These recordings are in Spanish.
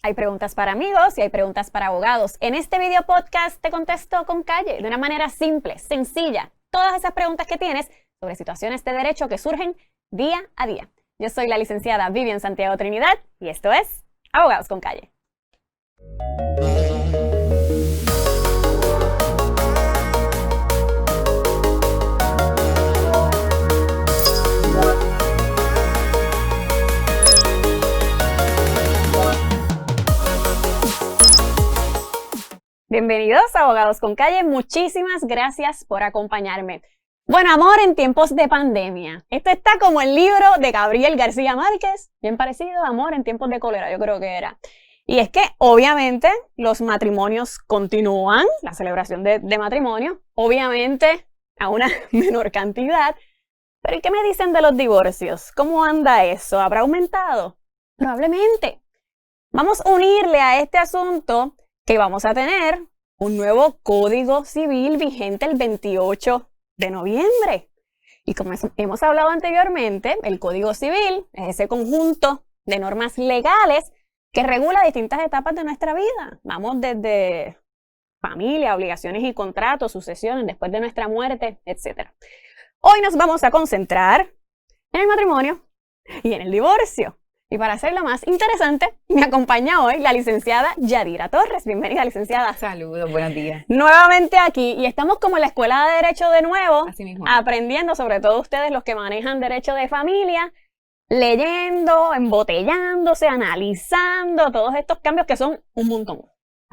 Hay preguntas para amigos y hay preguntas para abogados. En este video podcast te contesto con calle, de una manera simple, sencilla, todas esas preguntas que tienes sobre situaciones de derecho que surgen día a día. Yo soy la licenciada Vivian Santiago Trinidad y esto es Abogados con Calle. Bienvenidos a Abogados con Calle, muchísimas gracias por acompañarme. Bueno, amor en tiempos de pandemia. Esto está como el libro de Gabriel García Márquez, bien parecido a Amor en tiempos de cólera, yo creo que era. Y es que obviamente los matrimonios continúan, la celebración de matrimonio, obviamente a una menor cantidad. Pero ¿y qué me dicen de los divorcios? ¿Cómo anda eso? ¿Habrá aumentado? Probablemente. Vamos a unirle a este asunto que vamos a tener un nuevo Código Civil vigente el 28 de noviembre. Y como hemos hablado anteriormente, el Código Civil es ese conjunto de normas legales que regula distintas etapas de nuestra vida. Vamos desde familia, obligaciones y contratos, sucesiones después de nuestra muerte, etc. Hoy nos vamos a concentrar en el matrimonio y en el divorcio. Y para hacerlo más interesante, me acompaña hoy la licenciada Yadira Torres. Bienvenida, licenciada. Saludos, buenos días. Nuevamente aquí, y estamos como en la Escuela de Derecho de nuevo, Así mismo. aprendiendo, sobre todo ustedes los que manejan Derecho de Familia, leyendo, embotellándose, analizando todos estos cambios que son un montón.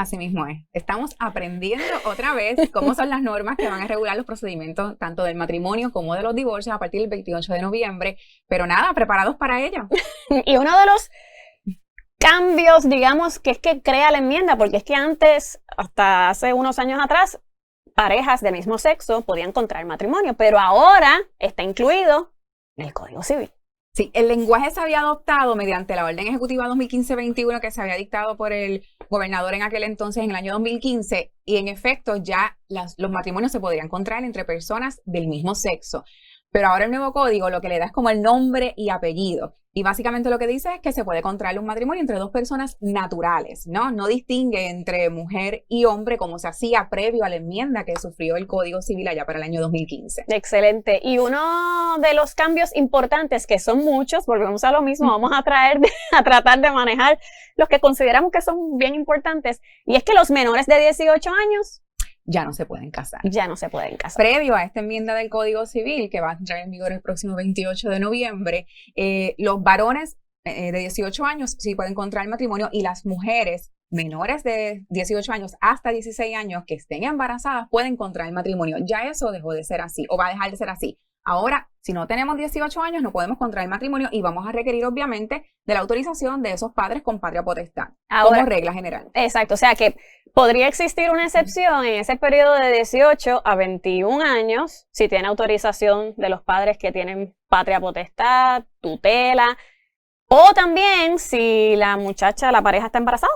Así mismo es. Estamos aprendiendo otra vez cómo son las normas que van a regular los procedimientos tanto del matrimonio como de los divorcios a partir del 28 de noviembre. Pero nada, preparados para ello. Y uno de los cambios, digamos, que es que crea la enmienda, porque es que antes, hasta hace unos años atrás, parejas del mismo sexo podían contraer matrimonio, pero ahora está incluido en el Código Civil. Sí, el lenguaje se había adoptado mediante la Orden Ejecutiva 2015-21 que se había dictado por el gobernador en aquel entonces, en el año 2015, y en efecto ya los matrimonios se podrían contraer entre personas del mismo sexo. Pero ahora el nuevo código lo que le da es como el nombre y apellido. Y básicamente lo que dice es que se puede contraer un matrimonio entre dos personas naturales, ¿no? No distingue entre mujer y hombre como se hacía previo a la enmienda que sufrió el Código Civil allá para el año 2015. Excelente. Y uno de los cambios importantes, que son muchos, volvemos a lo mismo, vamos a tratar de manejar los que consideramos que son bien importantes, y es que los menores de 18 años ya no se pueden casar. Ya no se pueden casar. Previo a esta enmienda del Código Civil, que va a entrar en vigor el próximo 28 de noviembre, los varones de 18 años sí pueden contraer matrimonio y las mujeres menores de 18 años hasta 16 años que estén embarazadas pueden contraer matrimonio. Ya eso dejó de ser así o va a dejar de ser así. Ahora, si no tenemos 18 años, no podemos contraer matrimonio y vamos a requerir, obviamente, de la autorización de esos padres con patria potestad, como regla general. Exacto, o sea que podría existir una excepción en ese periodo de 18 a 21 años, si tiene autorización de los padres que tienen patria potestad, tutela, o también si la pareja está embarazada.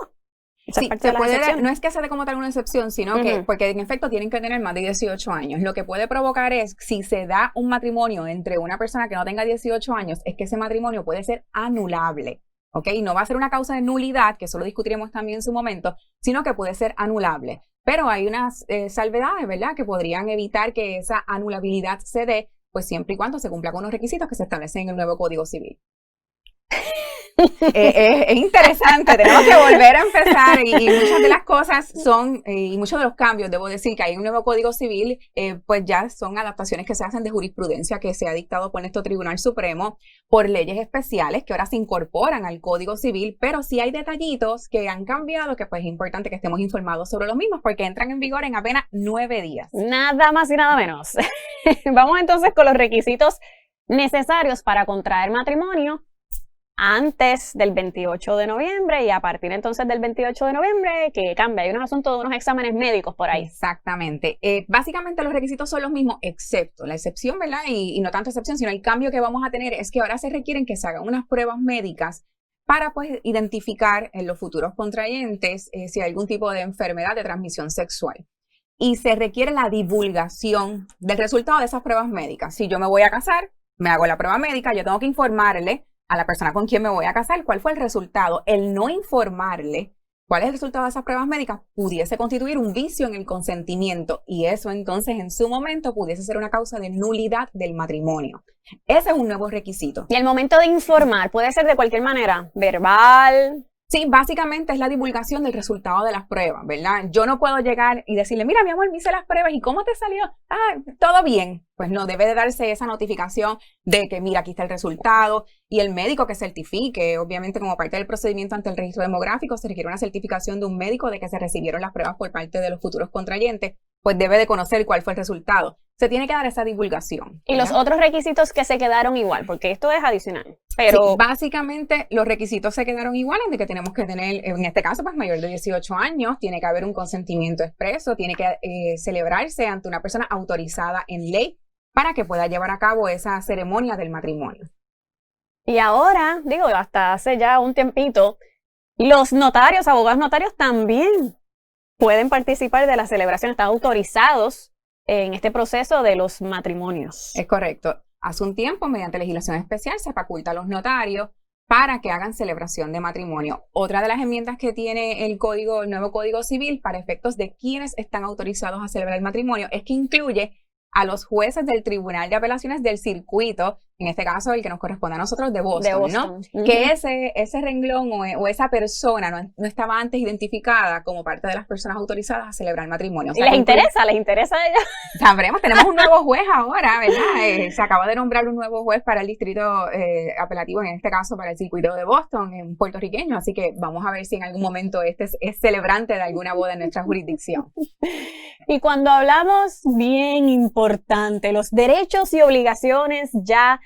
Sí, se puede, no es que se dé como tal una excepción, sino que, porque en efecto tienen que tener más de 18 años. Lo que puede provocar es, si se da un matrimonio entre una persona que no tenga 18 años, es que ese matrimonio puede ser anulable, ¿ok? No va a ser una causa de nulidad, que eso lo discutiremos también en su momento, sino que puede ser anulable. Pero hay unas salvedades, ¿verdad?, que podrían evitar que esa anulabilidad se dé, pues siempre y cuando se cumpla con los requisitos que se establecen en el nuevo Código Civil. Es interesante, tenemos que volver a empezar y muchas de las cosas son, y muchos de los cambios, debo decir que hay un nuevo Código Civil, pues ya son adaptaciones que se hacen de jurisprudencia que se ha dictado por nuestro Tribunal Supremo por leyes especiales que ahora se incorporan al Código Civil, pero sí hay detallitos que han cambiado que pues es importante que estemos informados sobre los mismos porque entran en vigor en apenas 9 días. Nada más y nada menos. Vamos entonces con los requisitos necesarios para contraer matrimonio antes del 28 de noviembre y a partir entonces del 28 de noviembre que cambia. Hay unos asuntos de unos exámenes médicos por ahí. Exactamente. Básicamente los requisitos son los mismos, excepto la excepción, ¿verdad? Y no tanto excepción, sino el cambio que vamos a tener es que ahora se requieren que se hagan unas pruebas médicas para pues identificar en los futuros contrayentes si hay algún tipo de enfermedad de transmisión sexual. Y se requiere la divulgación del resultado de esas pruebas médicas. Si yo me voy a casar, me hago la prueba médica, yo tengo que informarle a la persona con quien me voy a casar cuál fue el resultado. El no informarle cuál es el resultado de esas pruebas médicas pudiese constituir un vicio en el consentimiento y eso entonces en su momento pudiese ser una causa de nulidad del matrimonio. Ese es un nuevo requisito. Y el momento de informar puede ser de cualquier manera, verbal. Sí, básicamente es la divulgación del resultado de las pruebas, ¿verdad? Yo no puedo llegar y decirle, mira, mi amor, me hice las pruebas, ¿y cómo te salió? Ah, todo bien. Pues no, debe de darse esa notificación de que, mira, aquí está el resultado, y el médico que certifique, obviamente como parte del procedimiento ante el registro demográfico, se requiere una certificación de un médico de que se recibieron las pruebas por parte de los futuros contrayentes, pues debe de conocer cuál fue el resultado. Se tiene que dar esa divulgación. Y los otros requisitos que se quedaron igual, porque esto es adicional. Pero sí, básicamente los requisitos se quedaron iguales, de que tenemos que tener, en este caso, pues mayor de 18 años, tiene que haber un consentimiento expreso, tiene que celebrarse ante una persona autorizada en ley para que pueda llevar a cabo esa ceremonia del matrimonio. Y ahora, digo, hasta hace ya un tiempito, los notarios, abogados notarios también pueden participar de la celebración, están autorizados en este proceso de los matrimonios. Es correcto. Hace un tiempo, mediante legislación especial, se faculta a los notarios para que hagan celebración de matrimonio. Otra de las enmiendas que tiene el nuevo Código Civil para efectos de quienes están autorizados a celebrar el matrimonio es que incluye a los jueces del Tribunal de Apelaciones del Circuito, en este caso el que nos corresponde a nosotros de Boston, ¿no? Uh-huh. Que ese renglón o esa persona no estaba antes identificada como parte de las personas autorizadas a celebrar matrimonio. O sea, ¿Y les interesa a ella? Sabremos, tenemos un nuevo juez ahora, ¿verdad? Se acaba de nombrar un nuevo juez para el distrito apelativo, en este caso para el circuito de Boston, en puertorriqueño, así que vamos a ver si en algún momento este es celebrante de alguna boda en nuestra jurisdicción. Y cuando hablamos, bien importante, los derechos y obligaciones ya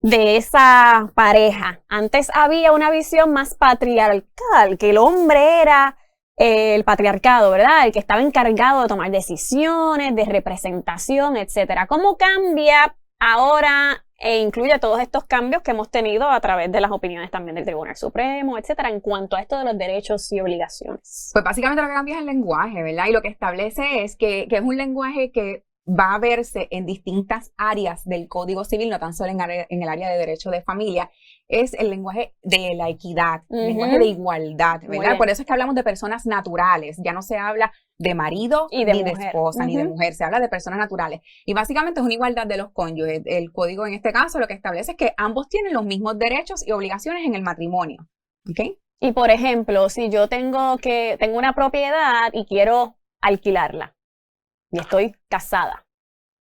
de esa pareja. Antes había una visión más patriarcal, que el hombre era el patriarcado, ¿verdad? El que estaba encargado de tomar decisiones, de representación, etcétera. ¿Cómo cambia ahora e incluye todos estos cambios que hemos tenido a través de las opiniones también del Tribunal Supremo, etcétera, en cuanto a esto de los derechos y obligaciones? Pues básicamente lo que cambia es el lenguaje, ¿verdad? Y lo que establece es que es un lenguaje que va a verse en distintas áreas del Código Civil, no tan solo en el área de derecho de familia, es el lenguaje de la equidad, el lenguaje de igualdad, ¿verdad? Por eso es que hablamos de personas naturales, ya no se habla de marido, ni de esposa, ni de mujer, se habla de personas naturales. Y básicamente es una igualdad de los cónyuges. El código en este caso lo que establece es que ambos tienen los mismos derechos y obligaciones en el matrimonio, ¿ok? Y por ejemplo, si yo tengo una propiedad y quiero alquilarla, y estoy casada,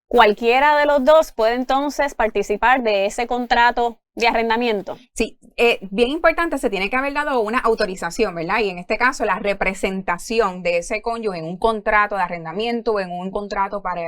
cualquiera de los dos puede entonces participar de ese contrato de arrendamiento. Sí, bien importante, se tiene que haber dado una autorización, ¿verdad? Y en este caso la representación de ese cónyuge en un contrato de arrendamiento o en un contrato para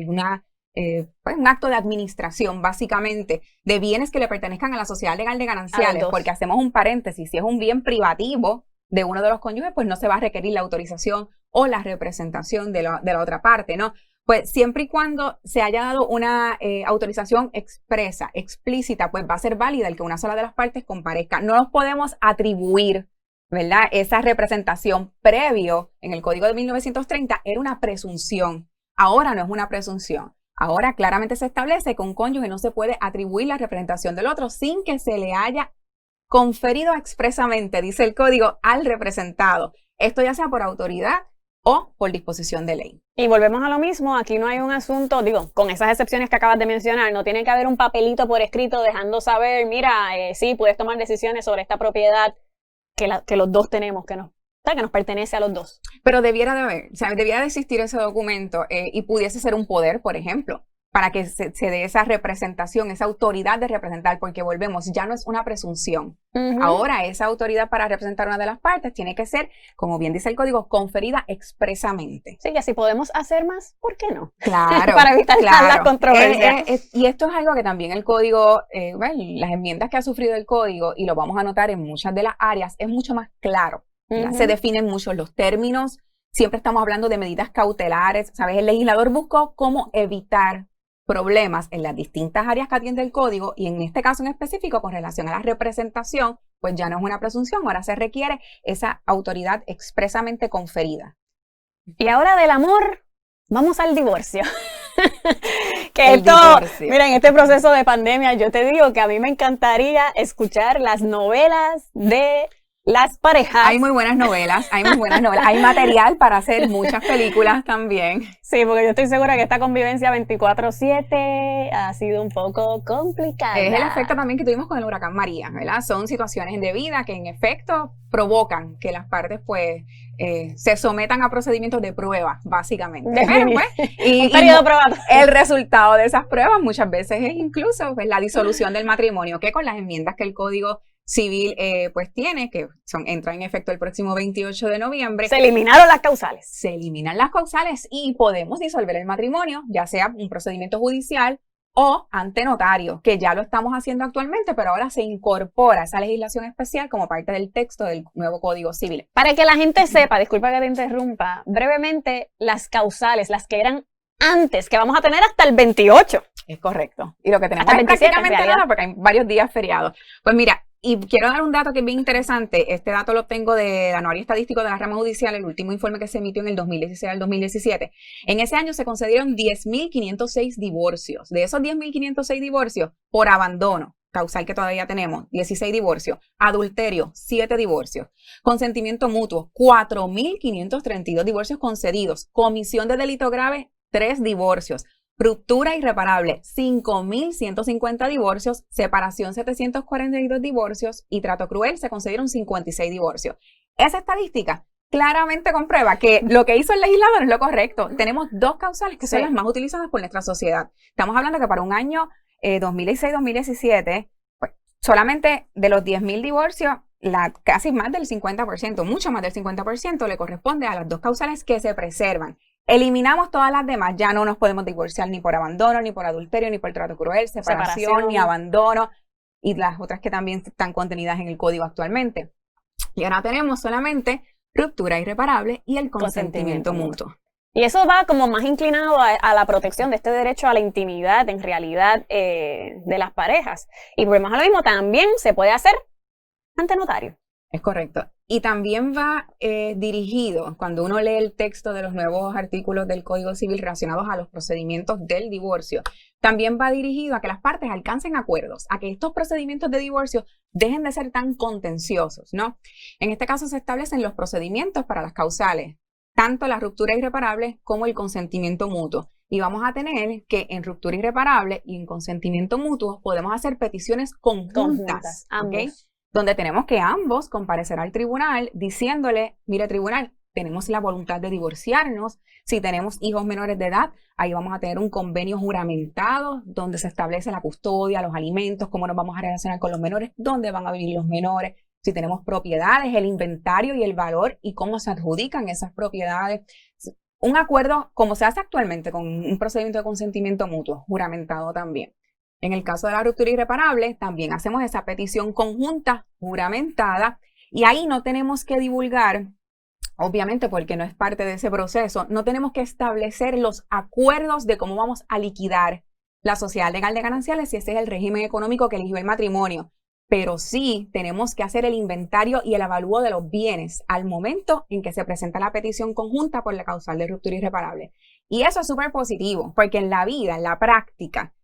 un acto de administración, básicamente, de bienes que le pertenezcan a la sociedad legal de gananciales, porque hacemos un paréntesis, si es un bien privativo de uno de los cónyuges, pues no se va a requerir la autorización o la representación de la otra parte, ¿no? Pues siempre y cuando se haya dado una autorización expresa, explícita, pues va a ser válida el que una sola de las partes comparezca. No nos podemos atribuir, ¿verdad? Esa representación previo en el Código de 1930 era una presunción. Ahora no es una presunción. Ahora claramente se establece que un cónyuge no se puede atribuir la representación del otro sin que se le haya conferido expresamente, dice el código, al representado. Esto ya sea por autoridad o por disposición de ley. Y volvemos a lo mismo, aquí no hay un asunto, digo, con esas excepciones que acabas de mencionar, no tiene que haber un papelito por escrito dejando saber, mira, sí, puedes tomar decisiones sobre esta propiedad que los dos tenemos, que nos pertenece a los dos. Pero debiera de haber, o sea, debiera de existir ese documento y pudiese ser un poder, por ejemplo, para que se dé esa representación, esa autoridad de representar, porque volvemos, ya no es una presunción. Ahora esa autoridad para representar una de las partes tiene que ser, como bien dice el código, conferida expresamente. Sí, que si podemos hacer más, ¿por qué no? Claro. Para evitar las controversias. Y esto es algo que también el código, las enmiendas que ha sufrido el código, y lo vamos a notar en muchas de las áreas, es mucho más claro. Se definen mucho los términos, siempre estamos hablando de medidas cautelares, ¿sabes? El legislador buscó cómo evitar problemas en las distintas áreas que atiende el código, y en este caso en específico con relación a la representación, pues ya no es una presunción, ahora se requiere esa autoridad expresamente conferida. Y ahora del amor, vamos al divorcio. Que El esto, divorcio. mira, en este proceso de pandemia, yo te digo que a mí me encantaría escuchar las novelas de las parejas. Hay muy buenas novelas, hay muy buenas novelas. Hay material para hacer muchas películas también. Sí, porque yo estoy segura que esta convivencia 24/7 ha sido un poco complicada. Es el efecto también que tuvimos con el huracán María, ¿verdad? Son situaciones de vida que en efecto provocan que las partes pues se sometan a procedimientos de prueba, básicamente. Pero, pues, un periodo probatorio. El resultado de esas pruebas muchas veces es incluso pues, la disolución del matrimonio, que con las enmiendas que el Código Civil pues tiene, que entran en efecto el próximo 28 de noviembre. Se eliminaron las causales. Se eliminan las causales y podemos disolver el matrimonio, ya sea un procedimiento judicial o ante notario, que ya lo estamos haciendo actualmente, pero ahora se incorpora esa legislación especial como parte del texto del nuevo Código Civil. Para que la gente sepa, disculpa que te interrumpa, brevemente, las causales, las que eran antes, que vamos a tener hasta el 28. Es correcto. Y lo que tenemos Hasta es 27, prácticamente nada, porque hay varios días feriados. Pues mira, y quiero dar un dato que es bien interesante. Este dato lo obtengo del Anuario Estadístico de la Rama Judicial, el último informe que se emitió en el 2016 al 2017. En ese año se concedieron 10.506 divorcios. De esos 10.506 divorcios, por abandono, causal que todavía tenemos, 16 divorcios. Adulterio, 7 divorcios. Consentimiento mutuo, 4.532 divorcios concedidos. Comisión de delito grave, 3 divorcios. Ruptura irreparable, 5.150 divorcios, separación 742 divorcios y trato cruel se concedieron 56 divorcios. Esa estadística claramente comprueba que lo que hizo el legislador es lo correcto. Tenemos dos causales que son las más utilizadas por nuestra sociedad. Estamos hablando que para un año 2016-2017, pues, solamente de los 10.000 divorcios, casi más del 50%, mucho más del 50% le corresponde a las dos causales que se preservan. Eliminamos todas las demás, ya no nos podemos divorciar ni por abandono, ni por adulterio, ni por trato cruel, separación, ni abandono, y las otras que también están contenidas en el código actualmente. Y ahora tenemos solamente ruptura irreparable y el consentimiento mutuo. Y eso va como más inclinado a la protección de este derecho a la intimidad, en realidad, de las parejas. Y volvemos a lo mismo, también se puede hacer ante notario. Es correcto. Y también va dirigido, cuando uno lee el texto de los nuevos artículos del Código Civil relacionados a los procedimientos del divorcio, también va dirigido a que las partes alcancen acuerdos, a que estos procedimientos de divorcio dejen de ser tan contenciosos, ¿no? En este caso se establecen los procedimientos para las causales, tanto la ruptura irreparable como el consentimiento mutuo. Y vamos a tener que en ruptura irreparable y en consentimiento mutuo podemos hacer peticiones conjuntas, ¿okay? Donde tenemos que ambos comparecer al tribunal diciéndole, mire tribunal, tenemos la voluntad de divorciarnos. Si tenemos hijos menores de edad, ahí vamos a tener un convenio juramentado donde se establece la custodia, los alimentos, cómo nos vamos a relacionar con los menores, dónde van a vivir los menores. Si tenemos propiedades, el inventario y el valor y cómo se adjudican esas propiedades. Un acuerdo como se hace actualmente con un procedimiento de consentimiento mutuo, juramentado también. En el caso de la ruptura irreparable, también hacemos esa petición conjunta, juramentada, y ahí no tenemos que divulgar, obviamente porque no es parte de ese proceso, no tenemos que establecer los acuerdos de cómo vamos a liquidar la sociedad legal de gananciales si ese es el régimen económico que eligió el matrimonio. Pero sí tenemos que hacer el inventario y el avalúo de los bienes al momento en que se presenta la petición conjunta por la causal de ruptura irreparable. Y eso es súper positivo, porque en la vida, en la práctica,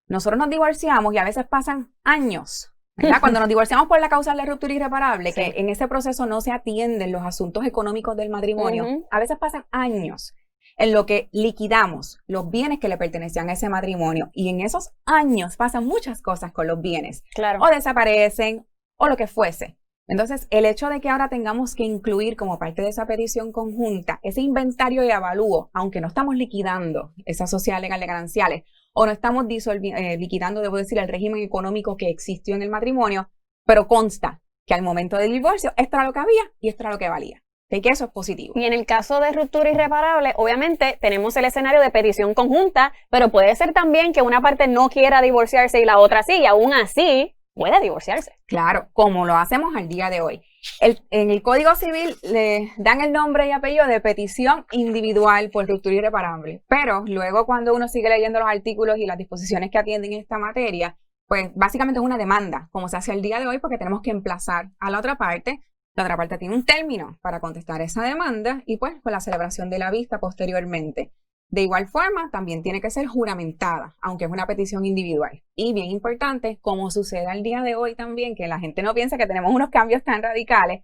nosotros nos divorciamos y a veces pasan años, ¿verdad? Cuando nos divorciamos por la causal de ruptura irreparable, que en ese proceso no se atienden los asuntos económicos del matrimonio, a veces pasan años en lo que liquidamos los bienes que le pertenecían a ese matrimonio. Y en esos años pasan muchas cosas con los bienes. Claro. O desaparecen, o lo que fuese. Entonces, el hecho de que ahora tengamos que incluir como parte de esa petición conjunta ese inventario y avalúo, aunque no estamos liquidando esa sociedad legal de gananciales, o no estamos liquidando, debo decir, el régimen económico que existió en el matrimonio, pero consta que al momento del divorcio esto era lo que había y esto era lo que valía. De que eso es positivo. Y en el caso de ruptura irreparable, obviamente tenemos el escenario de petición conjunta, pero puede ser también que una parte no quiera divorciarse y la otra sí, y aún así puede divorciarse. Claro, como lo hacemos al día de hoy. En el Código Civil le dan el nombre y apellido de petición individual por ruptura irreparable, pero luego cuando uno sigue leyendo los artículos y las disposiciones que atienden esta materia, pues básicamente es una demanda, como se hace al día de hoy, porque tenemos que emplazar a la otra parte. La otra parte tiene un término para contestar esa demanda y pues con la celebración de la vista posteriormente. De igual forma, también tiene que ser juramentada, aunque es una petición individual. Y bien importante, como sucede al día de hoy también, que la gente no piensa que tenemos unos cambios tan radicales,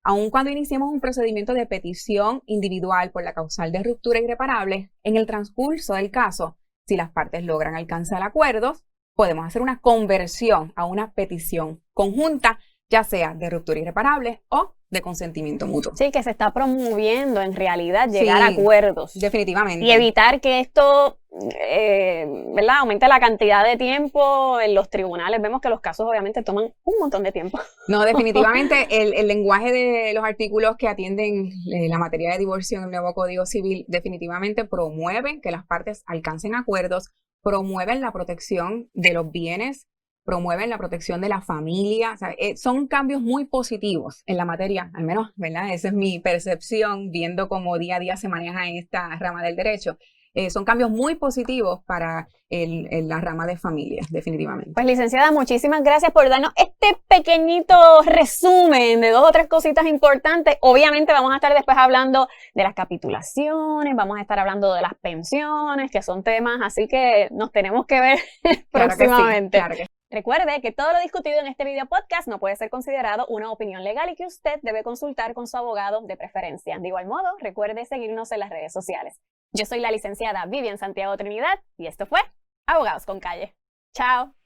aun cuando iniciemos un procedimiento de petición individual por la causal de ruptura irreparable, en el transcurso del caso, si las partes logran alcanzar acuerdos, podemos hacer una conversión a una petición conjunta, ya sea de ruptura irreparable o de consentimiento mutuo. Sí, que se está promoviendo en realidad llegar a acuerdos. Definitivamente. Y evitar que esto, ¿verdad? Aumente la cantidad de tiempo en los tribunales. Vemos que los casos obviamente toman un montón de tiempo. No, definitivamente el lenguaje de los artículos que atienden la materia de divorcio en el nuevo Código Civil definitivamente promueven que las partes alcancen acuerdos, promueven la protección de los bienes, promueven la protección de la familia. O sea, son cambios muy positivos en la materia, al menos, ¿verdad? Esa es mi percepción viendo cómo día a día se maneja en esta rama del derecho. Son cambios muy positivos para la rama de familias, definitivamente. Pues licenciada, muchísimas gracias por darnos este pequeñito resumen de 2 o 3 cositas importantes. Obviamente vamos a estar después hablando de las capitulaciones, vamos a estar hablando de las pensiones, que son temas, así que nos tenemos que ver próximamente. Claro que sí. Recuerde que todo lo discutido en este video podcast no puede ser considerado una opinión legal y que usted debe consultar con su abogado de preferencia. De igual modo, recuerde seguirnos en las redes sociales. Yo soy la licenciada Vivian Santiago Trinidad y esto fue Abogados con Calle. Chao.